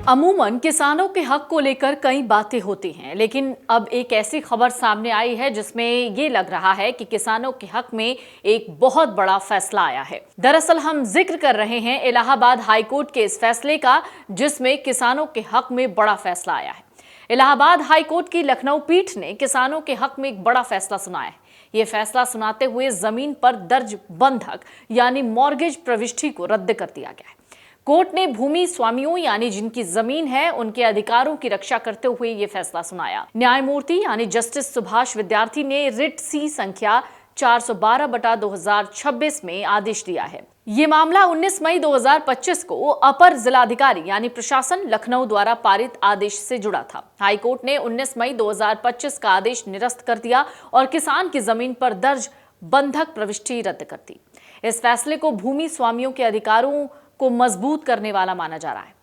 अमूमन किसानों के हक को लेकर कई बातें होती हैं, लेकिन अब एक ऐसी खबर सामने आई है जिसमें ये लग रहा है कि किसानों के हक में एक बहुत बड़ा फैसला आया है। दरअसल हम जिक्र कर रहे हैं इलाहाबाद हाईकोर्ट के इस फैसले का, जिसमें किसानों के हक में बड़ा फैसला आया है। इलाहाबाद हाईकोर्ट की लखनऊ पीठ ने किसानों के हक में एक बड़ा फैसला सुनाया है। ये फैसला सुनाते हुए जमीन पर दर्ज बंधक यानी मॉर्गेज प्रविष्टि को रद्द कर दिया गया है। कोर्ट ने भूमि स्वामियों यानी जिनकी जमीन है उनके अधिकारों की रक्षा करते हुए ये फैसला सुनाया। न्यायमूर्ति यानी जस्टिस सुभाष विद्यार्थी ने रिट सी संख्या 412/2026 में आदेश दिया है। ये मामला 19 मई 2025 को अपर जिलाधिकारी यानी प्रशासन लखनऊ द्वारा पारित आदेश से जुड़ा था। हाईकोर्ट ने 19 मई 2025 का आदेश निरस्त कर दिया और किसान की जमीन पर दर्ज बंधक प्रविष्टि रद्द कर दी। इस फैसले को भूमि स्वामियों के अधिकारों को मजबूत करने वाला माना जा रहा है।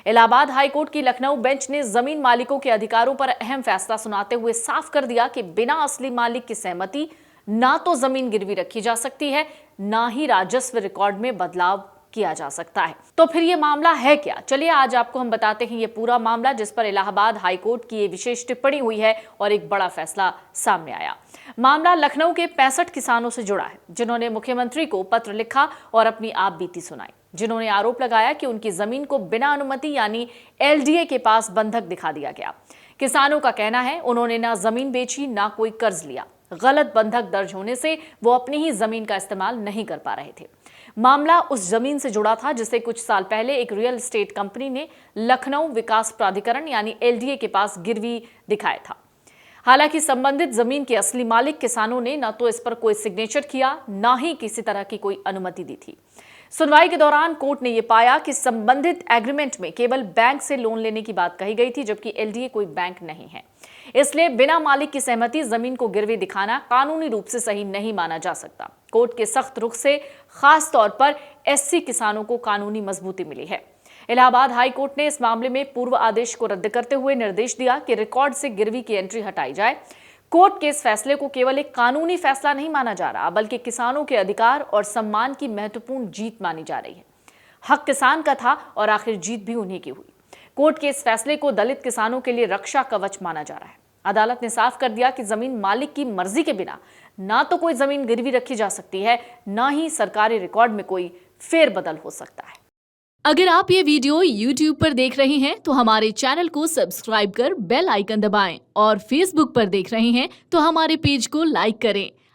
इलाहाबाद हाईकोर्ट की लखनऊ बेंच ने जमीन मालिकों के अधिकारों पर अहम फैसला सुनाते हुए साफ कर दिया कि बिना असली मालिक की सहमति ना तो जमीन गिरवी रखी जा सकती है, ना ही राजस्व रिकॉर्ड में बदलाव किया जा सकता है। तो फिर ये मामला है क्या? चलिए आज आपको हम बताते हैं ये पूरा मामला, जिस पर इलाहाबाद हाईकोर्ट की ये विशेष टिप्पणी हुई है और एक बड़ा फैसला सामने आया। मामला लखनऊ के 65 किसानों से जुड़ा है, जिन्होंने मुख्यमंत्री को पत्र लिखा और अपनी आप बीती सुनाई, जिन्होंने आरोप लगाया कि उनकी जमीन को बिना अनुमति यानी एलडीए के पास बंधक दिखा दिया गया। किसानों का कहना है उन्होंने ना जमीन बेची ना कोई कर्ज लिया। गलत बंधक दर्ज होने से वो अपनी ही जमीन का इस्तेमाल नहीं कर पा रहे थे। मामला उस जमीन से जुड़ा था जिसे कुछ साल पहले एक रियल एस्टेट कंपनी ने लखनऊ विकास प्राधिकरण यानी एलडीए के पास गिरवी दिखाया था। हालांकि संबंधित जमीन के असली मालिक किसानों ने न तो इस पर कोई सिग्नेचर किया, ना ही किसी तरह की कोई अनुमति दी थी। सुनवाई के दौरान कोर्ट ने यह पाया कि संबंधित एग्रीमेंट में केवल बैंक से लोन लेने की बात कही गई थी, जबकि एलडीए कोई बैंक नहीं है। इसलिए बिना मालिक की सहमति जमीन को गिरवी दिखाना कानूनी रूप से सही नहीं माना जा सकता। कोर्ट के सख्त रुख से खास तौर पर एससी किसानों को कानूनी मजबूती मिली है। इलाहाबाद हाई कोर्ट ने इस मामले में पूर्व आदेश को रद्द करते हुए निर्देश दिया कि रिकॉर्ड से गिरवी की एंट्री हटाई जाए। कोर्ट के इस फैसले को केवल एक कानूनी फैसला नहीं माना जा रहा, बल्कि किसानों के अधिकार और सम्मान की महत्वपूर्ण जीत मानी जा रही है। हक किसान का था और आखिर जीत भी उन्हीं की हुई। कोर्ट के इस फैसले को दलित किसानों के लिए रक्षा कवच माना जा रहा है। अदालत ने साफ कर दिया कि जमीन मालिक की मर्जी के बिना ना तो कोई जमीन गिरवी रखी जा सकती है, ना ही सरकारी रिकॉर्ड में कोई फेरबदल हो सकता है। अगर आप ये वीडियो YouTube पर देख रहे हैं तो हमारे चैनल को सब्सक्राइब कर बेल आइकन दबाएं और Facebook पर देख रहे हैं तो हमारे पेज को लाइक करें।